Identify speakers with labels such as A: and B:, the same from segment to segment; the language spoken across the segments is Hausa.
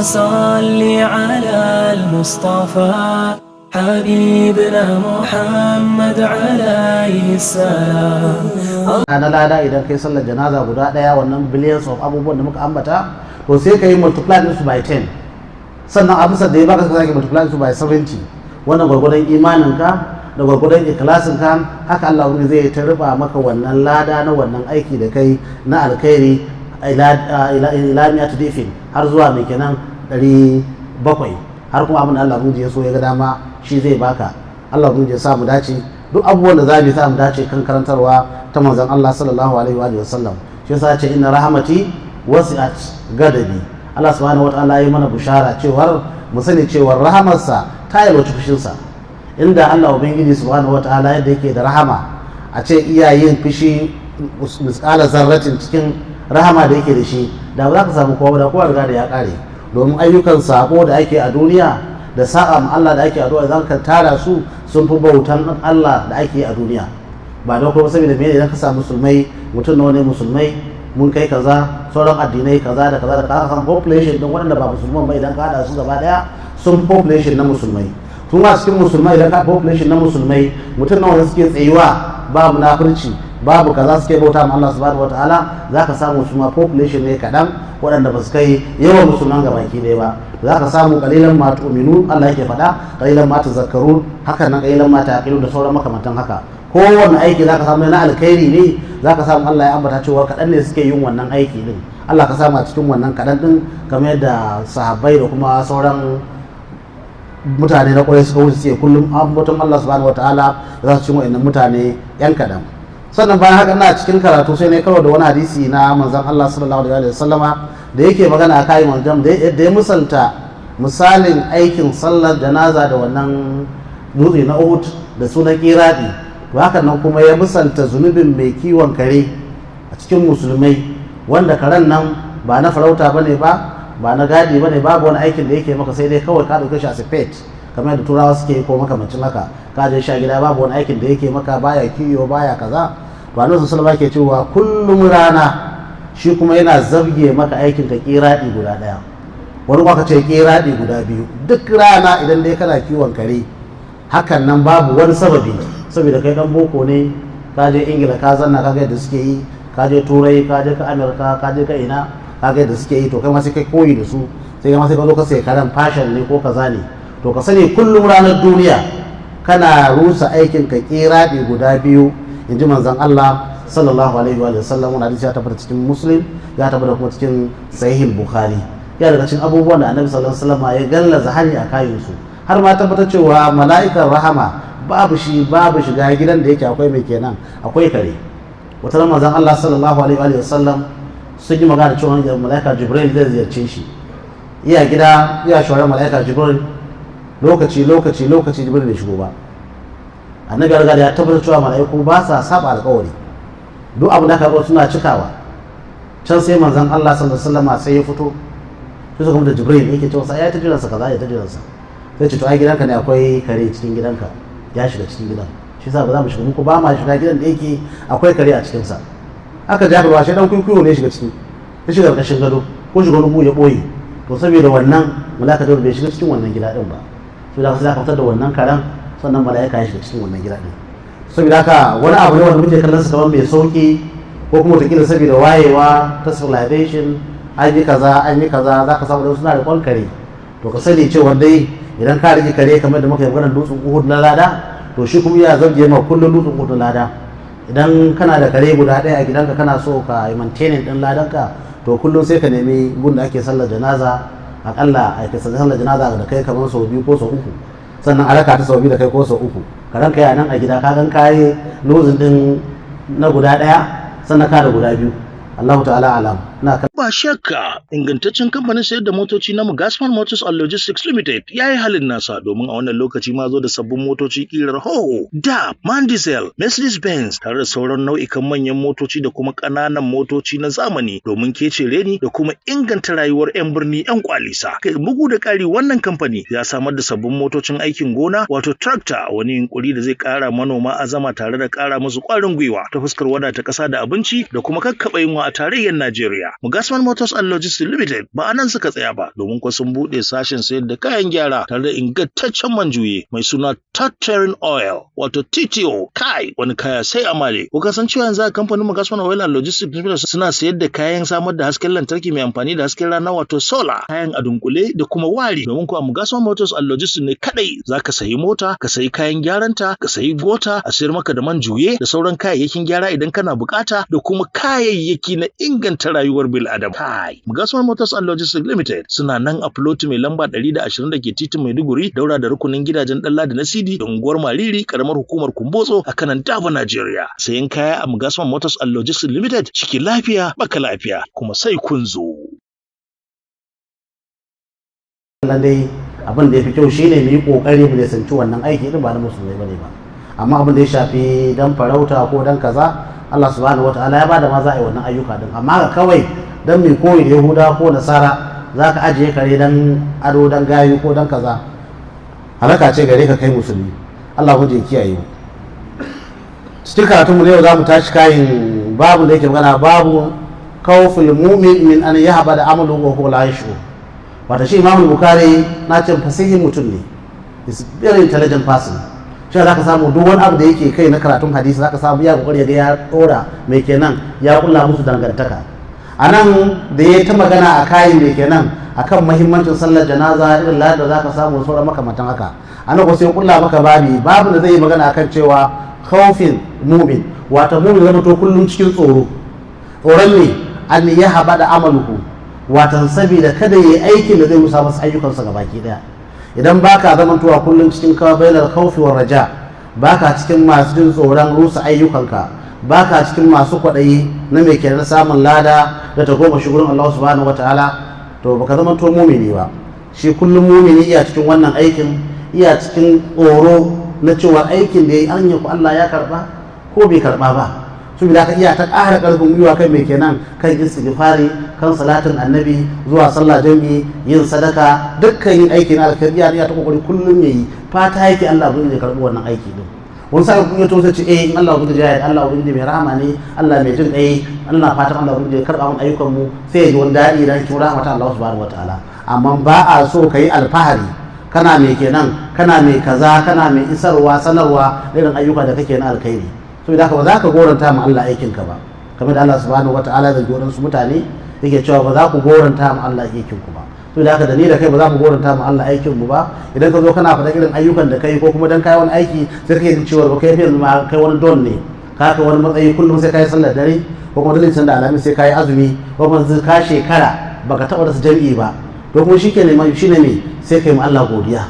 A: صل على المصطفى حبيبنا محمد عليه السلام.
B: na lada idan kai sallar janaza guda daya wannan billions of abubuwan da muka ambata to sai ka yi multiply din su by 10 sannan a bisa da ya baka sake multiply din su by 70 wannan gwargwadon imaninka da gwargwadon ikhlasinka haka Allah wani zai ta riba maka wannan lada na wannan aiki da kai na alkhairi ila miyatu difin har zuwa mai kenan 700 har kuma abin da Allah ya so ya ga dama shi zai baka. Allah ya sa mu dace duk abubuwan da za mu samu dace kan karantarwa ta manzon Allah sallallahu alaihi wa sallam. Shi yasa ce inna rahmati wasi'at gadabi. Allah subhanahu wataala ya mana bushara cewar mu sani cewar rahamarsa ta yi fushinsa. Inda Allah ubangiji subhanahu wataala yadda yake da rahama a ce iyayen fushi misqala zarratin cikin rahama da yake da shi da ba za ka samu kowa da kowa riga da ya kare, domin ayyukan sako da ake a duniya da sa'a Allah da ake a duniya zan ka tara su sun fi bautan Allah da ake a duniya. Ba da kuma saboda me idan ka samu musulmai mutum nawa ne musulmai mun kai kaza sauran addinai kaza da kaza da kaza kan population din waɗanda ba musulman ba idan ka hada su gaba daya sun population na musulmai. Tun a cikin musulmai idan ka population na musulmai mutum nawa suke tsayuwa ba munafurci babu kaza suke bauta ma Allah subhanahu wataala zaka samu su ma population ne kadan waɗanda ba su kai yawan musulman gabaki ɗaya ba. Zaka samu qalilan ma tu'minun Allah yake faɗa qalilan ma tazakkarun haka nan qalilan ma taqilun da sauran makamantan haka. Kowanne aiki zaka samu na alkhairi ne zaka samu Allah ya ambata cewa kadan ne suke yin wannan aiki din. Allah ka samu a cikin wannan kadan din kamar yadda sahabbai da kuma sauran mutane na kwarai suka wuce suke kullum ambaton Allah subhanahu wataala za su ci wa'annan mutane yan kadan. Sannan bayan haka na cikin karatu sai ne karo da wani hadisi na manzon Allah sallallahu alaihi wasallama da yake magana a kayan manzon da ya misalta misalin aikin sallar janaza da wannan dutse na Uhud da sunan kiradi. To haka nan kuma ya misalta zunubin mai kiwon kare a cikin musulmai wanda karen nan ba na farauta bane ba na gadi bane babu wani aikin da yake maka sai dai kawai ka dauke shi as a pet kamar yadda turawa suke ko makamancin haka ka je sha gida babu wani aikin da yake maka baya kiyo baya kaza. To annabi sallallahu alaihi wasallam ke cewa kullum rana shi kuma yana zabge maka aikin ka kiradi guda daya wani kuma ka ce kiradi guda biyu duk rana idan dai kana kiwon kare. Hakan nan babu wani sababi saboda kai dan boko ne ka je Ingila ka zanna ka ga yadda suke yi ka je Turai ka je ka America ka je ka ina ka ga yadda suke yi to kai ma sai kai koyi da su sai kai ma sai ka zo ka sai karan fashion ne ko kaza ne to ka sani kullum ranar duniya kana rusa aikin ka kiradi guda biyu inji manzon Allah sallallahu alaihi wa sallam. Wannan hadisi ya tabbata cikin Muslim ya tabbata kuma cikin Sahih Bukhari. Ya daga cikin abubuwan da Annabi sallallahu alaihi wasallam ya gallaza hani a kayan su har ma tabbatar cewa mala'ikan rahama babu shiga gidan da yake akwai mai kenan akwai kare. Wata ran manzon Allah sallallahu alaihi wa sallam sun yi magana cewa mala'ika Jibril zai ziyarce shi iya gida iya shawarar mala'ika Jibril lokaci Jibril bai shigo ba. Annabi ya riga ya tabbatar cewa mala'iku ba sa saba alƙawari duk abin da aka ga suna cikawa. Can sai manzon Allah sallallahu alaihi wasallam sai ya fito sai suka da Jibril yake cewa sai ya ta jiransa kaza ya ta jiransa sai ce to ai gidanka ne akwai kare cikin gidanka ya shiga cikin gidan shi yasa ba za mu shiga muku ba ma shiga gidan da yake akwai kare a cikin sa. Aka ja ba shi dan kuikuyo ne shiga ciki ya shiga ƙarƙashin gado ko shiga wani ya boye to saboda wannan malaka da bai shiga cikin wannan gida din ba sai da sai aka fitar da wannan karen sannan mala'ika ya shiga cikin wannan gida din. Saboda haka wani abu ne wanda muke kallon sa kamar mai sauki ko kuma ta kila saboda wayewa ta civilization an yi kaza za ka samu da suna da kwan kare to ka sani cewa dai idan ka rike kare kamar da muka yi maganar dutsen Uhud na lada to shi kuma ya zabje ma kullun dutsen Uhud na lada. Idan kana da kare guda ɗaya a gidanka kana so ka yi maintaining din ladanka to kullum sai ka nemi gun da ake sallar janaza akalla ake sallar janaza da kai kamar sau 2 ko sau 3 sannan a raka ta sau 2 da kai ko sau 3 ka ranka ya nan a gida ka gan kayi lozin din na guda ɗaya sannan ka da guda 2. Allahu ta'ala alam.
C: Ba shakka ingantaccen kamfanin sayar da motoci na Mugasman Motors and Logistics Limited ya yi halin nasa domin a wannan lokaci ma zo da sabbin motoci kirar Hoho, DAP, MAN Diesel, Mercedes-Benz tare da sauran nau'ikan manyan motoci da kuma ƙananan motoci na zamani domin kece reni da kuma inganta rayuwar 'yan birni 'yan kwalisa. Kai bugu da ƙari wannan kamfani ya samar da sabbin motocin aikin gona wato tractor wani yunkuri da zai ƙara manoma azama tare da ƙara musu ƙwarin gwiwa ta fuskar wadata ƙasa da abinci da kuma kakkaɓe yunwa a tarayyar Najeriya. Mugasman Motors and Logistics Limited ba anan suka tsaya ba, domin kuwa sun buɗe sashen sayar da kayan gyara tare da ingantaccen man juye mai suna Totterin Oil wato TTO. Kai wani kaya sai amale. Ku kasancewa yanzu a kamfanin Mugasman Oil and Logistics Limited suna sayar da kayan samar da hasken lantarki mai amfani da hasken rana wato solar, kayan a dunkule da kuma wari. Domin kuwa Mugasman Motors and Logistics ne kadai zaka sayi mota, ka sayi kayan gyaranta, ka sayi gota, a sayar maka da man juye da sauran kayayyakin gyara idan kana bukata, da kuma kayayyaki na inganta rayuwar bil adam. Kai Mugasman Motors and Logistics Limited suna nan a plot mai lamba 120 da ke titin Maiduguri, daura da rukunin gidajen Dalla da Nasidi da unguwar Mariri, karamar hukumar Kumbotso a kanan Daba, Najeriya. Sayan kaya a Mugasman Motors and Logistics Limited ciki lafiya baka lafiya, kuma sai kun zo.
B: Dai abin da ya fi kyau shine mu yi kokari mu nisanci wannan aiki din ba na musulmai bane ba, amma abin da ya shafi dan farauta ko dan kaza, Allah subhanahu wataala ya bada ma za a yi wannan ayyuka din, amma ga kawai dan mai koyi da Yahuda ko Nasara zaka ajiye kare dan ado dan gayu ko dan kaza, halaka ce gare ka kai musulmi. Allah ya kiyaye mu. Cikin karatun mu ne yau zamu tashi kayin babu da yake magana babu khawful mu'min min an yahba da amalu wa huwa la yash'ur. Wata shi Imam Bukhari na ce fasihin mutum ne, is very intelligent person. Shi za ka samu duk wani abu da yake kai na karatun hadisi za ka samu ya kokari ga ya dora mai kenan ya kulla musu dangantaka. A nan da ya ta magana a kayan da kenan akan mahimmancin sallar janaza irin da za ka samu sauran makamantan haka. A nan ko sai kulla maka babu da zai yi magana akan cewa khawfin mu'min, wata mu'min zama to kullum cikin tsoro. Tsoron ne an ya haba da amaluhu, watan saboda kada yi aikin da zai rusa masa ayyukansa gabaki daya. Idan baka zamantowa kullum cikin bainar khawfi war raja, baka cikin masu jin tsoron rusa ayyukanka, baka cikin masu kwaɗayi na mai kenan samun lada da ta goma shi gurin Allah subhanahu wataala, to baka zamanto mumini ba. Shi kullum mumini iya cikin wannan aikin, iya cikin tsoro na cewa aikin da ya yi an yi ku Allah ya karba ko bai karba ba. Su da ka iya ta ƙara ƙarfin gwiwa kan mai kenan, kan istighfari, kan salatin annabi, zuwa sallah jami'i, yin sadaka, dukkan yin aikin alkhairi ya ta kokari kullum yayi, fata yake Allah bin ya karbi wannan aiki din. Wani sai kun ya to sai ce in Allah bin ya Allah bin mai rahama ne, Allah mai jin kai, Allah fatan Allah bin ya karba mun ayyukan mu, sai ya ji wani dadi dan kin rahmata Allah subhanahu wataala. Amma ba a so kai alfahari kana mai kenan, kana mai kaza, kana mai isarwa, sanarwa irin ayyuka da kake na alkhairi. Saboda haka ba za ka goranta ma Allah aikinka ba, kamar da Allah subhanahu wataala da goran su mutane yake cewa ba za ku goranta ma Allah aikinku ba. Saboda haka da ni da kai ba za mu goranta ma Allah aikin mu ba. Idan ka zo kana faɗa irin ayyukan da kai ko kuma dan kai wani aiki sai kake jin cewa ba kai yanzu ma kai wani don ne, ka wani matsayi kullum sai kai sallar dare ko kuma dalilin da alamin sai kai azumi ko kuma sai ka shekara baka taɓa rasa jami'i ba, to kuma shine ne sai kai ma Allah godiya.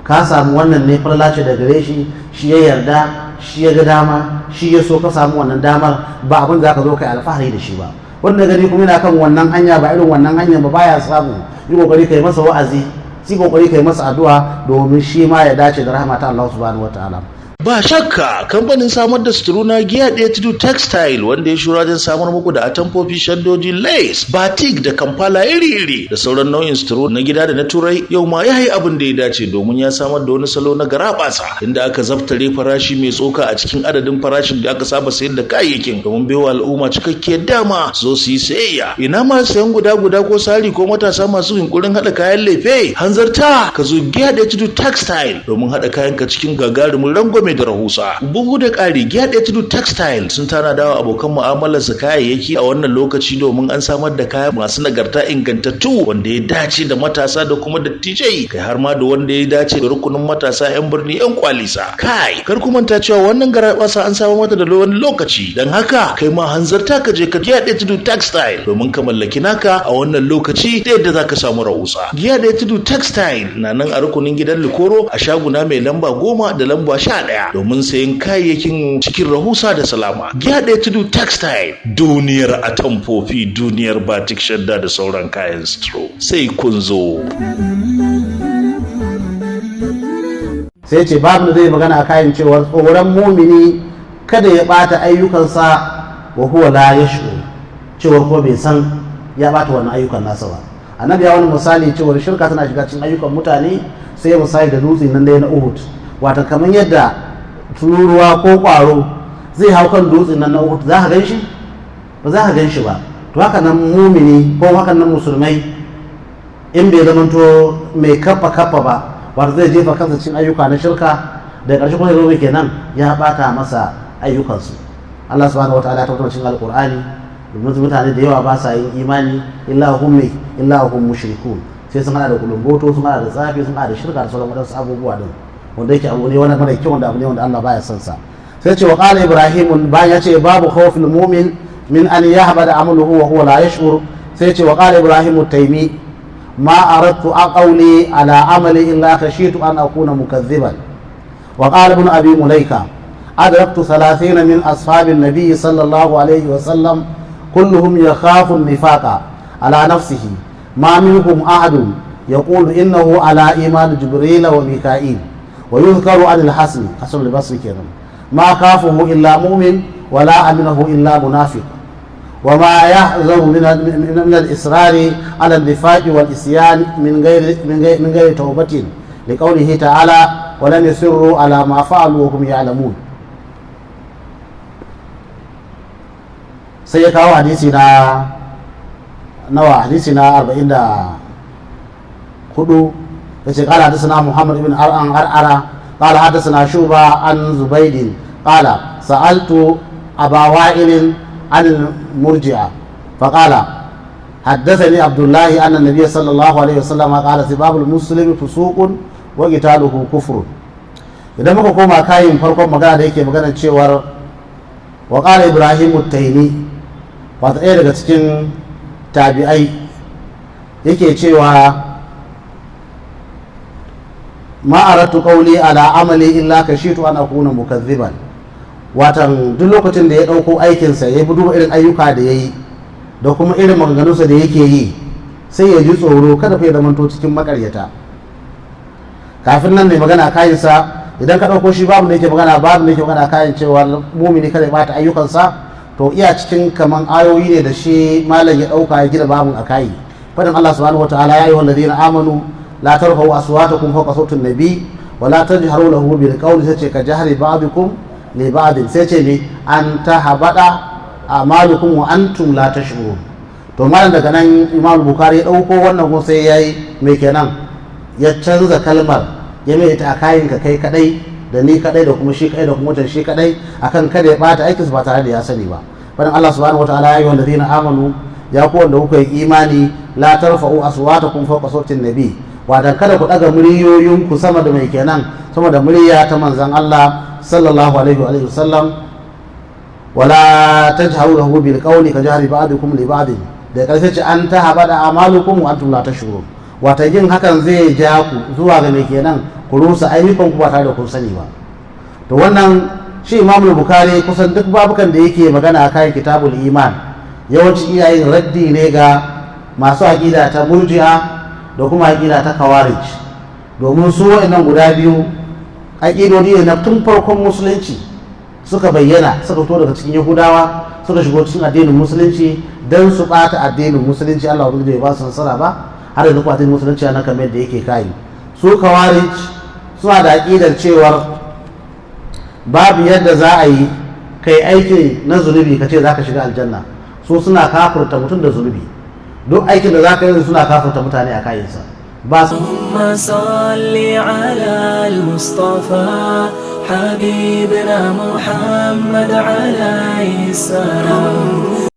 B: Ka samu wannan ne farla ce da gare shi, shi ya yarda, shi ya ga dama, shi ya so ka samu wannan damar, ba abin da ka zo kai alfahari da shi ba. Wanda gani kuma yana kan wannan hanya ba irin wannan hanya ba baya samu, yi kokari kai masa wa'azi, yi kokari kai masa addu'a domin shi ma ya dace da rahmata Allah subhanahu wataala.
C: Ba shakka kamfanin samar da suturu na Giya Ɗaya Tudu Textile, wanda ya shura don samar muku da atamfofi, shaddoji, lace, batik da kamfala iri-iri da sauran nau'in suturu na gida da na turai, yau ma ya yi abin da ya dace domin ya samar da wani salo na garabasa inda aka zaftare farashi mai tsoka a cikin adadin farashin da aka saba sayar da kayayyakin domin baiwa al'umma cikakkiyar dama zo su yi sayayya. Ina ma sayan guda ko sari ko matasa masu yunkurin haɗa kayan lefe, hanzarta ka zo Giya Ɗaya Tudu Textile domin haɗa kayanka cikin gagarumin rangwame da rahusa. Bugu da ƙari, Giya Ɗaya Tudu Textile sun tanada wa abokan mu'amalar su kayayyaki a wannan lokaci domin an samar da kaya masu nagarta ingantattu wanda ya dace da matasa da kuma dattijai, kai har ma da wanda ya dace da rukunin matasa 'yan birni 'yan kwalisa. Kai kar ku manta cewa wannan garabasa an samar mata da wani lokaci, dan haka kai ma hanzarta ka je ka Giya Ɗaya Tudu Textile domin ka mallaki naka a wannan lokaci da yadda zaka samu rahusa. Giya Ɗaya Tudu Textile na nan a rukunin gidan Likoro a shaguna mai lamba 10 da lamba 11 domin sayan kayayyakin cikin rahusa da salama. Giya Ɗaya Tudu Textile, duniyar atamfofi, duniyar batik, shadda da sauran kayan suturu. Sai kun zo.
B: Sai ce babu da zai magana a kayan cewa tsoron mumini kada ya bata ayyukansa wa huwa la yash'ur, cewa ko bai san ya bata wannan ayyukan nasa ba. Annabi ya wani misali cewa shirka tana shiga cikin ayyukan mutane, sai misali da dutse nan da na Uhud, wato kamar yadda tururuwa ko ƙwaro zai hau kan dutsen nan na Uhud, za ka gan shi? Ba za ka gan shi ba. to haka nan mumini ko haka nan musulmai in bai zamanto mai kafa ba wato zai jefa kansa cikin ayyuka na shirka da ƙarshe kuma zai kenan ya bata masa ayyukansu. Allah subhanahu wataala ya tabbatar cikin alqur'ani domin mutane da yawa ba sa yin imani illa hum mushrikun, sai sun hada da kulumboto, sun hada da tsafi, sun hada da shirka da sauran wadansu abubuwa din wanda yake abu ne wanda mara kyau, wanda abu ne wanda Allah baya son sa. sai ce wa qala ibrahim bayan ya ce babu khawfil mu'min min an yahbada amaluhu wa huwa la yash'ur, sai ce wa qala ibrahim at-taymi ma aradtu aqawli ala amali illa khashitu an akuna mukaththiban. wa qala ibn abi mulaika adraktu 30 min ashabin nabiy sallallahu alayhi wa sallam kulluhum yakhafu an-nifaqa ala nafsihi ma minhum ahadun yaqulu innahu ala iman jibril wa mika'il. ويذكر عن الحسن البصري كده ما خافه إلا مؤمن ولا أمنه إلا منافق وما يحذر من الإصرار على النفاق والإسيان من غير توبة لقوله تعالى ولم يصروا على ما فعلوا وهم يعلمون. سيكاو حديثنا نوى حديثنا 44 yace qala hadathana Muhammad ibn Ar'ara qala hadathana Shuba an Zubayd qala sa'altu Aba Wa'il an al-Murji'a faqala haddathani Abdullah anna an-nabiy sallallahu alayhi wasallam qala sibabul muslimi fusuqun wa qitaluhu kufrun. Idan muka koma kayin farkon magana da yake magana cewar wa qala Ibrahim at-Taymi wata ɗaya daga cikin tabi'ai yake cewa ma aratu qawli ala amali illa kashitu an akuna mukazziban. Watan duk lokacin da ya dauko aikin sa ya duba irin ayyuka da yayi da kuma irin maganganunsa da yake yi sai ya ji tsoro kada fa ya zamanto cikin makaryata. Kafin nan ne magana kayan sa idan ka dauko shi babu da yake magana kayan cewa mumini kada ya bata ayyukansa, to iya cikin kaman ayoyi ne da shi malam ya dauka ya gina babun akai. Fadin Allah subhanahu wataala ya ayyuhal ladina amanu لا ترفعوا أصواتكم فوق صوت النبي ولا تجهروا له بالقول سيتي كجهر بعضكم لبعض سيتي أن تهبط أعمالكم وأنتم لا تشعرون. to malam daga nan Imam Bukhari ya dauko wannan ko sai yayi mai kenan ya canza kalmar ya mai ta kayin ka kai kadai da ni kadai da kuma shi kadai da kuma shi kadai akan kada ya bata aikin ba tare da ya sani ba. Fadan Allah subhanahu wataala ya yi wallazina amanu ya ku wanda kuka yi imani la tarfa'u aswatakum fawqa sawti an-nabi, wadan kada ku daga muryoyinku sama da mai kenan sama da murya ta manzon Allah sallallahu alaihi wa sallam, wala tajharu lahu bil qawli ka jahri ba'dikum li ba'd, da karshe ce an tahabada amalukum wa antum la tashurun. Wata yin hakan zai ja ku zuwa ga mai kenan ku rusa ayyukan ku ba tare da kun sani ba. To wannan shi Imam Bukhari kusan duk babukan da yake magana akan kitabul iman yawanci iyayen raddi ne ga masu aqida ta murji'a da kuma aƙida ta kawarij, domin su wa'annan guda biyu aƙidodi ne na tun farkon musulunci suka bayyana, suka fito daga cikin yahudawa suka shigo cikin addinin musulunci don su ɓata addinin musulunci. Allah bai ba su nasara ba har da kuma addinin musulunci na kamar da yake kai. Su kawarij suna da aƙidar cewar babu yadda za a yi kai aiki na zunubi ka ce za ka shiga aljanna. Su suna kafurta mutum da zunubi, duk aikin da za ka yi suna kafinta mutane a kayansa ba su.
A: اللهم صل على المصطفى حبيبنا محمد عليه السلام.